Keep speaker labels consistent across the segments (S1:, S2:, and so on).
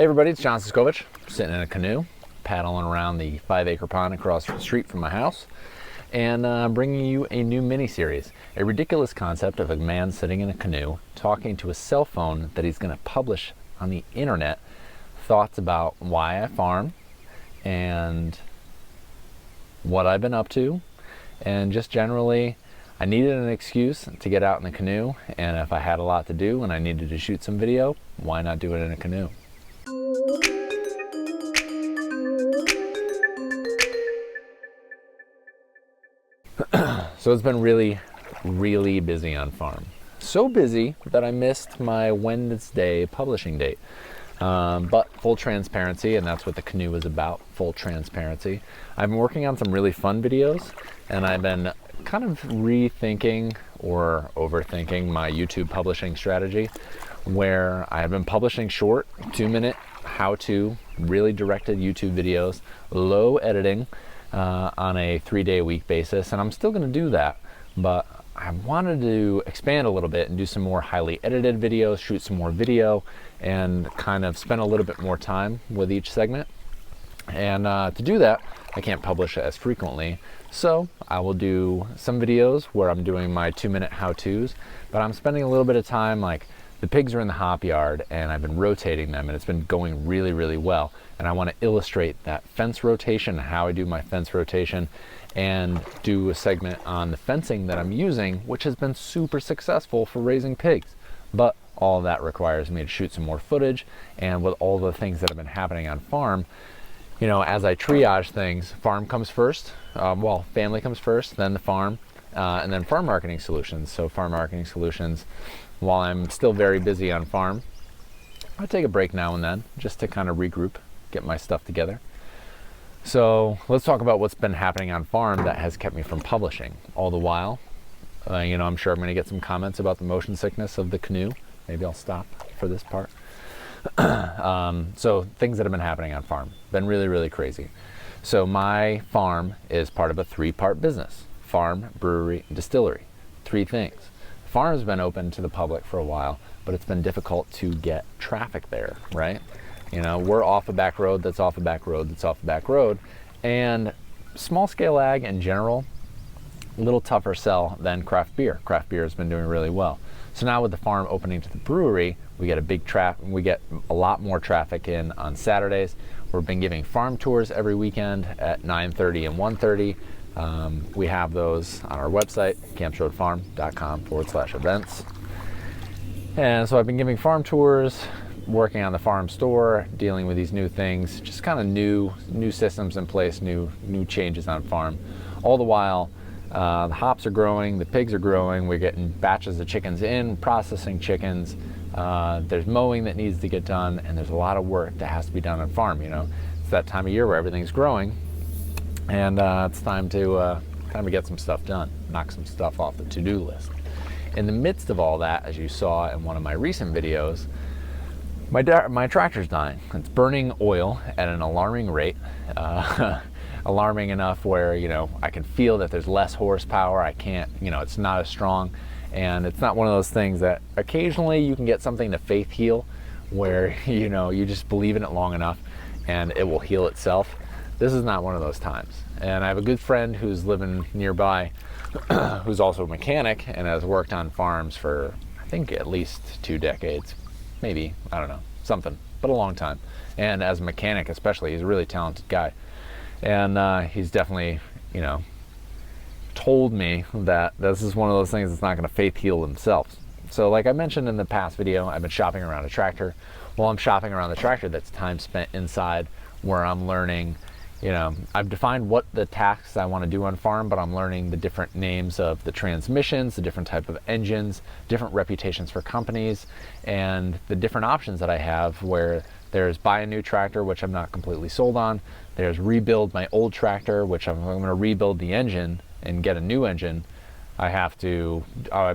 S1: Hey everybody, it's John Siskovich, sitting in a canoe, paddling around the 5-acre pond across the street from my house, and bringing you a new mini-series, a ridiculous concept of a man sitting in a canoe talking to a cell phone that he's going to publish on the internet, thoughts about why I farm and what I've been up to, and just generally, I needed an excuse to get out in the canoe, and if I had a lot to do and I needed to shoot some video, why not do it in a canoe? So it's been really busy on farm. So busy that I missed my Wednesday publishing date. But full transparency, and that's what the canoe is about, full transparency. I've been working on some really fun videos, and I've been kind of rethinking or overthinking my YouTube publishing strategy, where I have been publishing short, 2-minute, how-to, really directed YouTube videos, low editing, on a 3-day-a-week basis, and I'm still going to do that, but I wanted to expand a little bit and do some more highly edited videos, shoot some more video, and kind of spend a little bit more time with each segment. And to do that, I can't publish as frequently, so I will do some videos where I'm doing my 2-minute how-tos, but I'm spending a little bit of time, like, the pigs are in the hop yard and I've been rotating them and it's been going really well, and I want to illustrate that fence rotation, how I do my fence rotation, and do a segment on the fencing that I'm using, which has been super successful for raising pigs. But all of that requires me to shoot some more footage, and with all the things that have been happening on farm, you know, as I triage things, farm comes first, well, family comes first, then the farm, and then farm marketing solutions. So farm marketing solutions, while I'm still very busy on farm, I take a break now and then just to kind of regroup, get my stuff together. So let's talk about what's been happening on farm that has kept me from publishing. All the while, you know, I'm sure I'm going to get some comments about the motion sickness of the canoe. Maybe I'll stop for this part. So things that have been happening on farm, been really crazy. So my farm is part of a 3-part business: farm, brewery, and distillery. 3 things. Farm has been open to the public for a while, but it's been difficult to get traffic there, right? You know, we're off a back road that's off a back road that's off a back road, and small scale ag in general, a little tougher sell than craft beer. Craft beer has been doing really well. So now with the farm opening to the brewery, we get a lot more traffic in on Saturdays. We've been giving farm tours every weekend at 9:30 and 1:30. We have those on our website, campsroadfarm.com/events. And so I've been giving farm tours, working on the farm store, dealing with these new things, just kind of new systems in place, new changes on farm. All the while, the hops are growing, the pigs are growing, we're getting batches of chickens in, processing chickens, there's mowing that needs to get done, and there's a lot of work that has to be done on farm. You know, it's that time of year where everything's growing, and it's time to get some stuff done, knock some stuff off the to-do list. In the midst of all that, as you saw in one of my recent videos, my tractor's dying. It's burning oil at an alarming rate, alarming enough where, you know, I can feel that there's less horsepower. I can't, you know, it's not as strong, and it's not one of those things that occasionally you can get something to faith heal, where, you know, you just believe in it long enough and it will heal itself. This is not one of those times. And I have a good friend who's living nearby, who's also a mechanic and has worked on farms for, I think, at least 2 decades. Maybe, I don't know, something, but a long time. And as a mechanic especially, he's a really talented guy. And he's definitely, you know, told me that this is one of those things that's not going to faith heal themselves. So like I mentioned in the past video, I've been shopping around a tractor. Well, I'm shopping around the tractor, that's time spent inside, where I'm learning, you know, I've defined what the tasks I want to do on farm, but I'm learning the different names of the transmissions, the different type of engines, different reputations for companies, and the different options that I have, where there's buy a new tractor, which I'm not completely sold on. There's rebuild my old tractor, which I'm going to rebuild the engine and get a new engine. I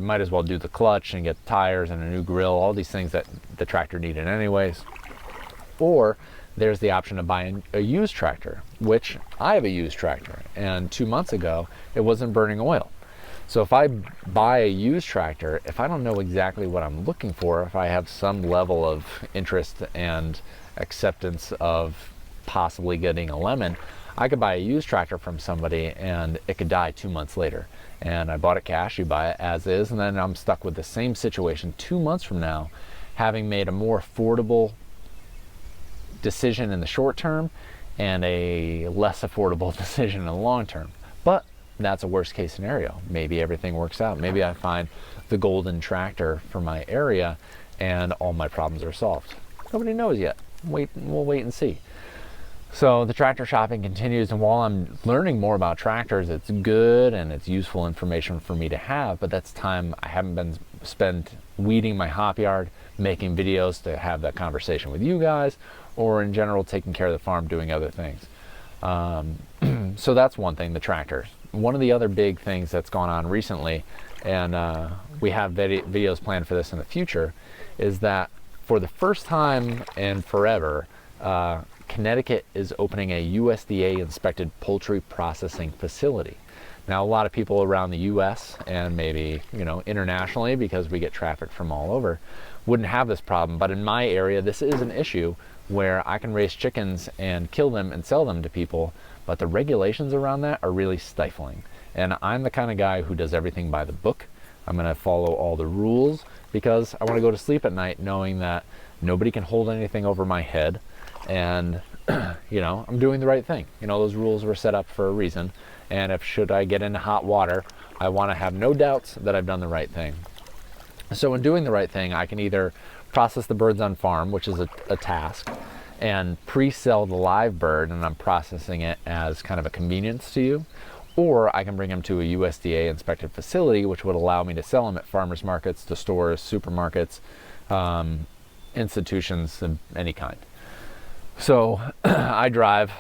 S1: might as well do the clutch and get tires and a new grill, all these things that the tractor needed anyways. Or there's the option of buying a used tractor, which I have a used tractor, and 2 months ago it wasn't burning oil. So if I buy a used tractor, if I don't know exactly what I'm looking for, if I have some level of interest and acceptance of possibly getting a lemon, I could buy a used tractor from somebody and it could die 2 months later. And I bought it cash, you buy it as is, and then I'm stuck with the same situation 2 months from now, having made a more affordable decision in the short term and a less affordable decision in the long term. But that's a worst case scenario. Maybe everything works out. Maybe I find the golden tractor for my area and all my problems are solved. Nobody knows yet. We'll wait and see. So the tractor shopping continues, and while I'm learning more about tractors, it's good and it's useful information for me to have, but that's time I haven't been spent weeding my hop yard, making videos to have that conversation with you guys, or in general taking care of the farm, doing other things. So that's one thing, the tractors. One of the other big things that's gone on recently, and we have videos planned for this in the future, is that for the first time in forever, Connecticut is opening a USDA inspected poultry processing facility. Now, a lot of people around the US and maybe, internationally, because we get traffic from all over, wouldn't have this problem. But in my area, this is an issue where I can raise chickens and kill them and sell them to people, but the regulations around that are really stifling. And I'm the kind of guy who does everything by the book. I'm going to follow all the rules because I want to go to sleep at night knowing that nobody can hold anything over my head. And, I'm doing the right thing. Those rules were set up for a reason. And if should I get into hot water, I want to have no doubts that I've done the right thing. So in doing the right thing, I can either process the birds on farm, which is a task, and pre-sell the live bird, and I'm processing it as kind of a convenience to you, or I can bring them to a USDA inspected facility, which would allow me to sell them at farmers markets, to stores, supermarkets, institutions of any kind. So I drive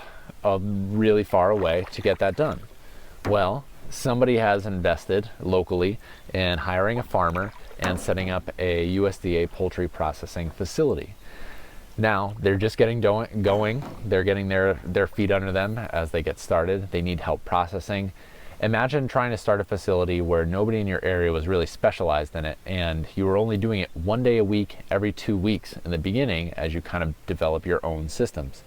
S1: really far away to get that done. Well, somebody has invested locally in hiring a farmer and setting up a USDA poultry processing facility. Now, they're just getting going. They're getting their feet under them as they get started. They need help processing. Imagine trying to start a facility where nobody in your area was really specialized in it, and you were only doing it 1 day a week, every 2 weeks in the beginning as you kind of develop your own systems.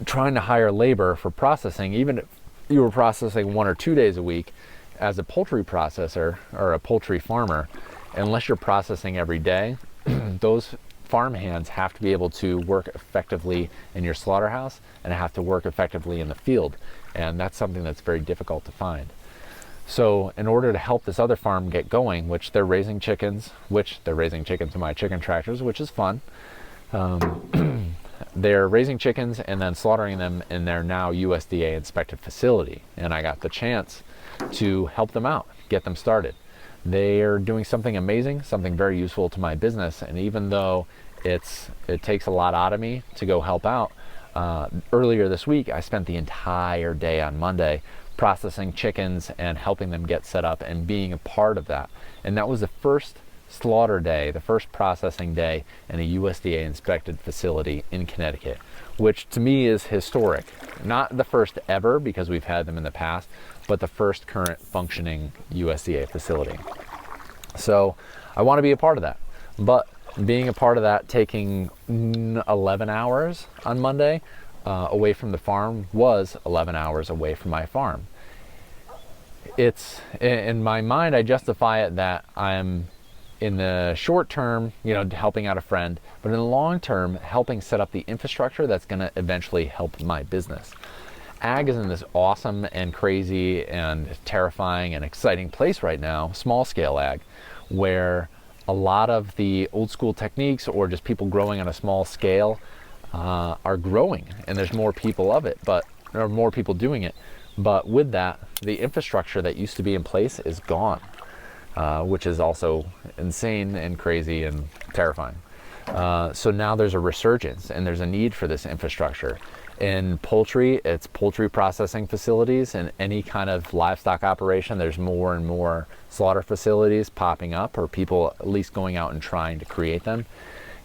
S1: Trying to hire labor for processing, even if you were processing 1 or 2 days a week as a poultry processor or a poultry farmer, unless you're processing every day, those farm hands have to be able to work effectively in your slaughterhouse and have to work effectively in the field. And that's something that's very difficult to find. So in order to help this other farm get going, which they're raising chickens to my chicken tractors, which is fun. They're raising chickens and then slaughtering them in their now USDA inspected facility. And I got the chance to help them out, get them started. They're doing something amazing, something very useful to my business. And even though it takes a lot out of me to go help out, earlier this week, I spent the entire day on Monday processing chickens and helping them get set up and being a part of that. And that was the first slaughter day, the first processing day in a USDA inspected facility in Connecticut, which to me is historic. Not the first ever, because we've had them in the past, but the first current functioning USDA facility. So I want to be a part of that. But being a part of that, taking 11 hours on Monday away from the farm was 11 hours away from my farm. It's, in my mind, I justify it that I'm in the short term, helping out a friend, but in the long term, helping set up the infrastructure that's going to eventually help my business. Ag is in this awesome and crazy and terrifying and exciting place right now, small scale ag, where a lot of the old school techniques or just people growing on a small scale are growing, and there's more people of it, but there are more people doing it. But with that, the infrastructure that used to be in place is gone, which is also insane and crazy and terrifying. So now there's a resurgence and there's a need for this infrastructure. In poultry, it's poultry processing facilities, and any kind of livestock operation, there's more and more slaughter facilities popping up, or people at least going out and trying to create them.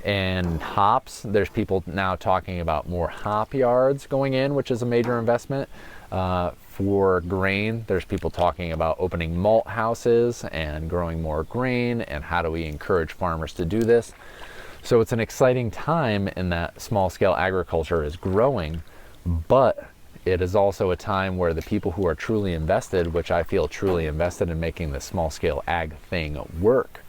S1: And hops, there's people now talking about more hop yards going in, which is a major investment. for grain. There's people talking about opening malt houses and growing more grain, and how do we encourage farmers to do this. So it's an exciting time in that small scale agriculture is growing, but it is also a time where the people who are truly invested, which I feel truly invested in making the small scale ag thing work,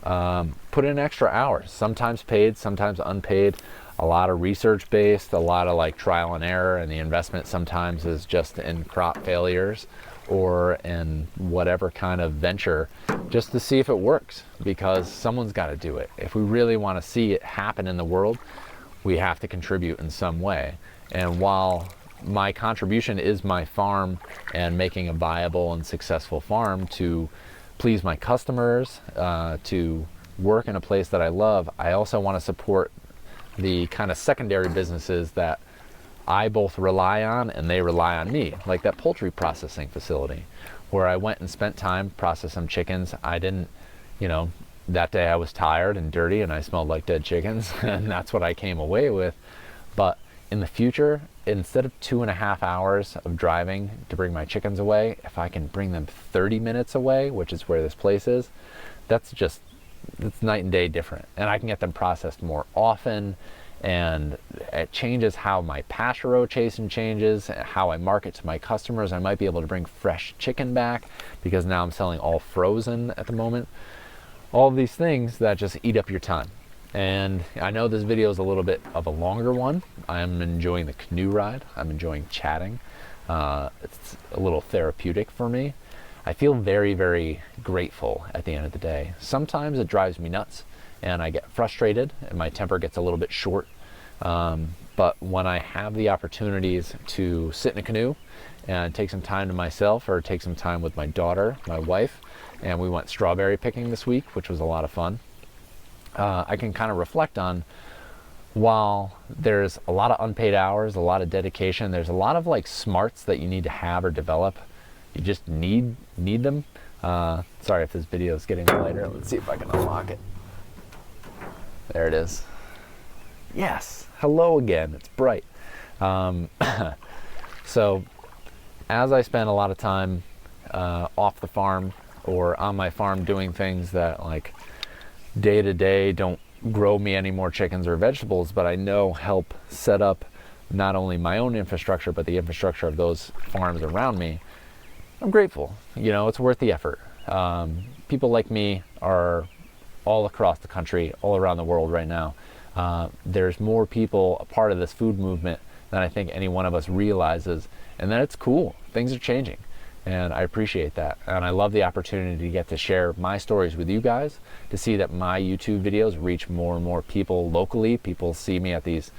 S1: put in extra hours, sometimes paid, sometimes unpaid, a lot of research based, a lot of like trial and error, and the investment sometimes is just in crop failures or in whatever kind of venture just to see if it works, because someone's got to do it. If we really want to see it happen in the world, we have to contribute in some way. And while my contribution is my farm and making a viable and successful farm to please my customers, to work in a place that I love, I also want to support the kind of secondary businesses that I both rely on and they rely on me, like that poultry processing facility where I went and spent time processing some chickens. I didn't, that day I was tired and dirty and I smelled like dead chickens and that's what I came away with. But in the future, instead of 2.5 hours of driving to bring my chickens away, if I can bring them 30 minutes away, which is where this place is, that's night and day different. And I can get them processed more often, and it changes how my pasture rotation changes, how I market to my customers. I might be able to bring fresh chicken back because now I'm selling all frozen at the moment. All of these things that just eat up your time. And I know this video is a little bit of a longer one. I'm enjoying the canoe ride. I'm enjoying chatting. It's a little therapeutic for me. I feel very, very grateful at the end of the day. Sometimes it drives me nuts and I get frustrated and my temper gets a little bit short. But when I have the opportunities to sit in a canoe and take some time to myself, or take some time with my daughter, my wife, and we went strawberry picking this week, which was a lot of fun. I can kind of reflect on, while there's a lot of unpaid hours, a lot of dedication, there's a lot of like smarts that you need to have or develop. You just need them. Sorry if this video is getting lighter. Let's see if I can unlock it. There it is. Yes, hello again, it's bright. So as I spend a lot of time off the farm or on my farm doing things that like day to day don't grow me any more chickens or vegetables, but I know help set up not only my own infrastructure, but the infrastructure of those farms around me, I'm grateful. It's worth the effort. People like me are all across the country, all around the world right now. There's more people a part of this food movement than I think any one of us realizes, and that it's cool. Things are changing. And I appreciate that. And I love the opportunity to get to share my stories with you guys, to see that my YouTube videos reach more and more people locally. People see me at these,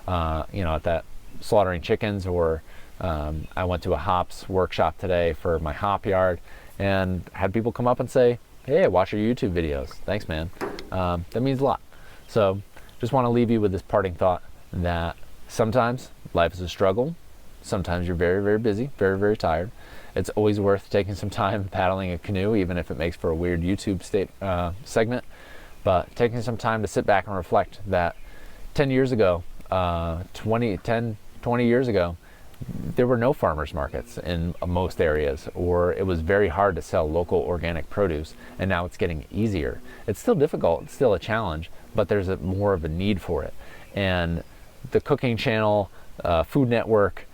S1: at that slaughtering chickens, or I went to a hops workshop today for my hop yard and had people come up and say, hey, I watch your YouTube videos. Thanks, man. That means a lot. So just want to leave you with this parting thought that sometimes life is a struggle. Sometimes you're very, very busy, very, very tired. It's always worth taking some time paddling a canoe, even if it makes for a weird YouTube segment. But taking some time to sit back and reflect that 10 years ago, 20 years ago, there were no farmers markets in most areas, or it was very hard to sell local organic produce, and now it's getting easier. It's still difficult, it's still a challenge, but there's more of a need for it. And the Cooking Channel, Food Network,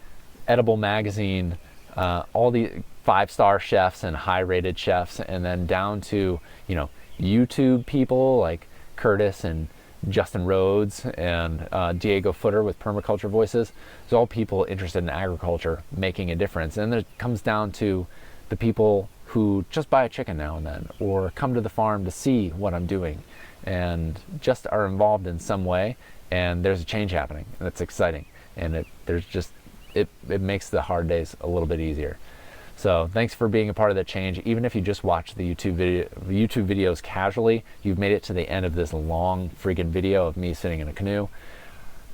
S1: Edible Magazine, all the 5-star chefs and high-rated chefs, and then down to YouTube people like Curtis and Justin Rhodes and Diego Footer with Permaculture Voices. It's all people interested in agriculture making a difference. And it comes down to the people who just buy a chicken now and then, or come to the farm to see what I'm doing and just are involved in some way, and there's a change happening, and it's exciting, and it makes the hard days a little bit easier. So thanks for being a part of that change. Even if you just watch the YouTube videos casually, you've made it to the end of this long freaking video of me sitting in a canoe.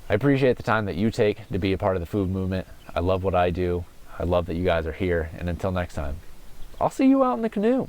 S1: I appreciate the time that you take to be a part of the food movement. I love what I do. I love that you guys are here. And until next time, I'll see you out in the canoe.